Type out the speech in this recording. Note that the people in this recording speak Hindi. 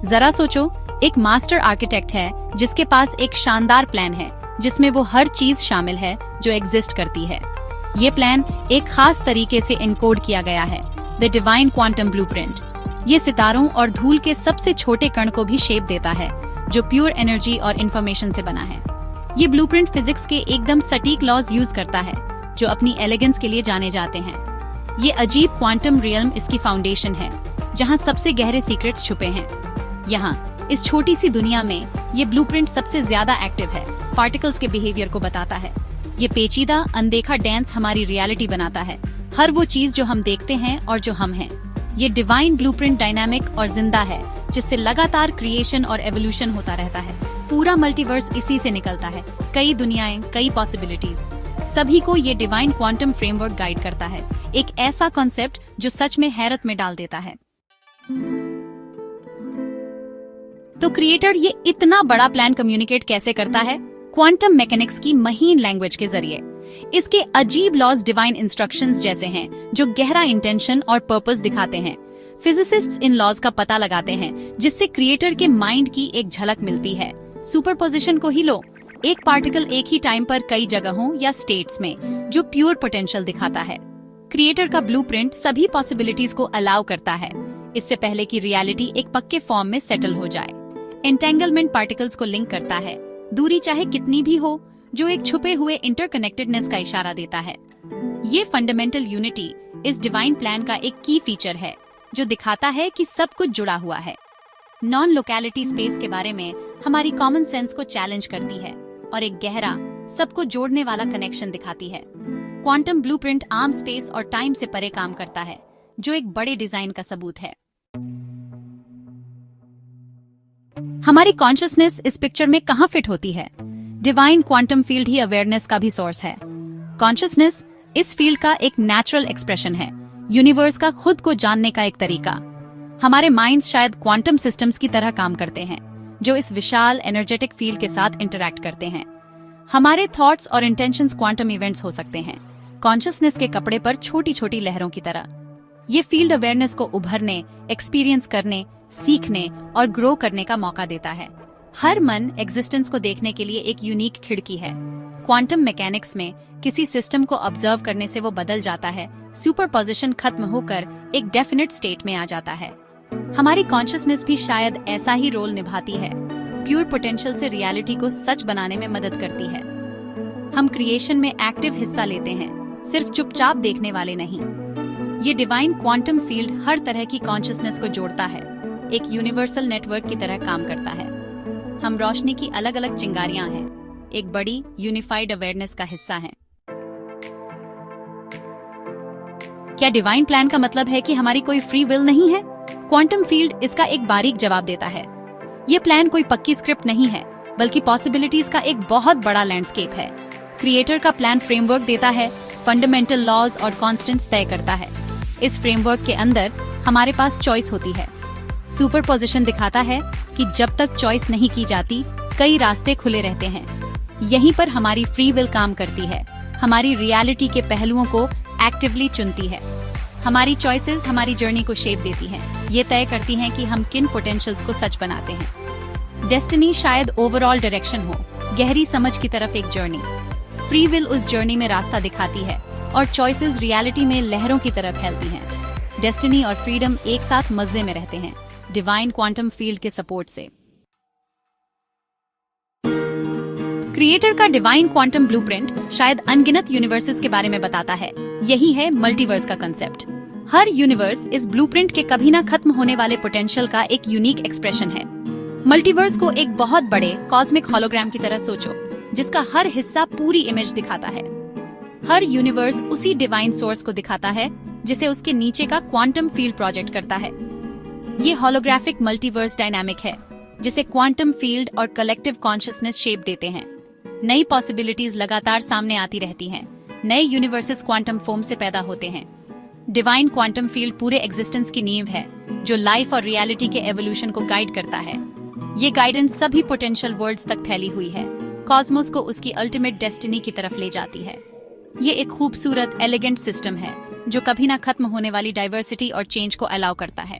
जरा सोचो, एक मास्टर आर्किटेक्ट है जिसके पास एक शानदार प्लान है जिसमें वो हर चीज शामिल है जो एग्जिस्ट करती है। ये प्लान एक खास तरीके से एनकोड किया गया है, द डिवाइन क्वांटम ब्लूप्रिंट। ये सितारों और धूल के सबसे छोटे कण को भी शेप देता है जो प्योर एनर्जी और इंफॉर्मेशन से बना है। ये ब्लूप्रिंट फिजिक्स के एकदम सटीक लॉज यूज करता है जो अपनी एलिगेंस के लिए जाने जाते हैं। ये अजीब क्वांटम रियल्म इसकी फाउंडेशन है जहाँ सबसे गहरे सीक्रेट्स छुपे हैं। यहाँ इस छोटी सी दुनिया में ये ब्लूप्रिंट सबसे ज्यादा एक्टिव है, पार्टिकल्स के बिहेवियर को बताता है। ये पेचीदा अनदेखा डांस हमारी रियलिटी बनाता है, हर वो चीज जो हम देखते हैं और जो हम हैं। ये डिवाइन ब्लूप्रिंट डायनामिक और जिंदा है जिससे लगातार क्रिएशन और एवोल्यूशन होता रहता है। पूरा मल्टीवर्स इसी से निकलता है, कई दुनियाएं, कई पॉसिबिलिटीज। सभी को ये डिवाइन क्वांटम फ्रेमवर्क गाइड करता है, एक ऐसा कॉन्सेप्ट जो सच में हैरत में डाल देता है। तो क्रिएटर ये इतना बड़ा प्लान कम्युनिकेट कैसे करता है? क्वांटम मैकेनिक्स की महीन लैंग्वेज के जरिए। इसके अजीब लॉज डिवाइन इंस्ट्रक्शंस जैसे हैं जो गहरा इंटेंशन और पर्पस दिखाते हैं। फिजिसिस्ट्स इन लॉज का पता लगाते हैं जिससे क्रिएटर के माइंड की एक झलक मिलती है। सुपरपोजिशन को ही लो, एक पार्टिकल एक ही टाइम पर कई जगहों या स्टेट्स में जो प्योर पोटेंशियल दिखाता है। क्रिएटर का ब्लूप्रिंट सभी पॉसिबिलिटीज को अलाउ करता है, इससे पहले कि रियलिटी एक पक्के फॉर्म में सेटल हो जाए। एंटेंगलमेंट पार्टिकल्स को लिंक करता है, दूरी चाहे कितनी भी हो, जो एक छुपे हुए इंटरकनेक्टेडनेस का इशारा देता है। ये फंडामेंटल यूनिटी इस डिवाइन प्लान का एक की फीचर है जो दिखाता है कि सब कुछ जुड़ा हुआ है। नॉन लोकेलिटी स्पेस के बारे में हमारी कॉमन सेंस को चैलेंज करती है और एक गहरा, सबको जोड़ने वाला कनेक्शन दिखाती है। क्वांटम ब्लूप्रिंट आम स्पेस और टाइम से परे काम करता है, जो एक बड़े डिजाइन का सबूत है। हमारी कॉन्शियसनेस इस पिक्चर में कहाँ फिट होती है? डिवाइन क्वांटम फील्ड ही अवेयरनेस का भी सोर्स है। कॉन्शियसनेस इस फील्ड का एक नेचुरल एक्सप्रेशन है, यूनिवर्स का खुद को जानने का एक तरीका। हमारे माइंड्स शायद क्वांटम सिस्टम्स की तरह काम करते हैं जो इस विशाल एनर्जेटिक फील्ड के साथ इंटरैक्ट करते हैं। हमारे थॉट्स और इंटेंशंस क्वांटम इवेंट्स हो सकते हैं, कॉन्शियसनेस के कपड़े पर छोटी छोटी लहरों की तरह। ये फील्ड अवेयरनेस को उभरने, एक्सपीरियंस करने, सीखने और ग्रो करने का मौका देता है। हर मन एग्जिस्टेंस को देखने के लिए एक यूनिक खिड़की है। क्वांटम मैकेनिक्स में किसी सिस्टम को ऑब्जर्व करने से वो बदल जाता है, सुपरपोजिशन खत्म होकर एक डेफिनेट स्टेट में आ जाता है। हमारी कॉन्शियसनेस भी शायद ऐसा ही रोल निभाती है, प्योर पोटेंशियल से रियलिटी को सच बनाने में मदद करती है। हम क्रिएशन में एक्टिव हिस्सा लेते हैं, सिर्फ चुपचाप देखने वाले नहीं। ये डिवाइन क्वांटम फील्ड हर तरह की कॉन्शियसनेस को जोड़ता है, एक यूनिवर्सल नेटवर्क की तरह काम करता है। हम रोशनी की अलग अलग चिंगारियां हैं, एक बड़ी यूनिफाइड अवेयरनेस का हिस्सा हैं। क्या डिवाइन प्लान का मतलब है कि हमारी कोई फ्री विल नहीं है? क्वांटम फील्ड इसका एक बारीक जवाब देता है। ये प्लान कोई पक्की स्क्रिप्ट नहीं है, बल्कि पॉसिबिलिटीज का एक बहुत बड़ा लैंडस्केप है। क्रिएटर का प्लान फ्रेमवर्क देता है, फंडामेंटल लॉज और कॉन्स्टेंट्स तय करता है। इस फ्रेमवर्क के अंदर हमारे पास चॉइस होती है। सुपरपोजिशन दिखाता है कि जब तक चॉइस नहीं की जाती, कई रास्ते खुले रहते हैं। यहीं पर हमारी फ्री विल काम करती है, हमारी रियलिटी के पहलुओं को एक्टिवली चुनती है। हमारी चॉइसेस हमारी जर्नी को शेप देती हैं, ये तय करती हैं कि हम किन पोटेंशियल्स को सच बनाते हैं। डेस्टिनी शायद ओवरऑल डायरेक्शन हो, गहरी समझ की तरफ एक जर्नी। फ्री विल उस जर्नी में रास्ता दिखाती है और चॉइसेस रियलिटी में लहरों की तरह फैलती हैं। डेस्टिनी और फ्रीडम एक साथ मजे में रहते हैं, डिवाइन क्वांटम फील्ड के सपोर्ट से। क्रिएटर का डिवाइन क्वांटम ब्लूप्रिंट शायद अनगिनत यूनिवर्सेस के बारे में बताता है। यही है मल्टीवर्स का कंसेप्ट। हर यूनिवर्स इस ब्लूप्रिंट के कभी ना खत्म होने वाले पोटेंशियल का एक यूनिक एक्सप्रेशन है। मल्टीवर्स को एक बहुत बड़े कॉस्मिक होलोग्राम की तरह सोचो, जिसका हर हिस्सा पूरी इमेज दिखाता है। हर यूनिवर्स उसी डिवाइन सोर्स को दिखाता है जिसे उसके नीचे का क्वांटम फील्ड प्रोजेक्ट करता है। ये होलोग्राफिक मल्टीवर्स डायनामिक है, जिसे क्वांटम फील्ड और कलेक्टिव कॉन्शियसनेस शेप देते हैं। नई पॉसिबिलिटीज लगातार सामने आती रहती हैं, नए यूनिवर्सेस क्वांटम फॉर्म से पैदा होते हैं। डिवाइन क्वांटम फील्ड पूरे एग्जिस्टेंस की नींव है, जो लाइफ और रियलिटी के एवोल्यूशन को गाइड करता है। ये गाइडेंस सभी पोटेंशियल वर्ल्ड्स तक फैली हुई है, कॉस्मोस को उसकी अल्टीमेट डेस्टिनी की तरफ ले जाती है। ये एक खूबसूरत, एलिगेंट सिस्टम है जो कभी ना खत्म होने वाली डाइवर्सिटी और चेंज को अलाउ करता है।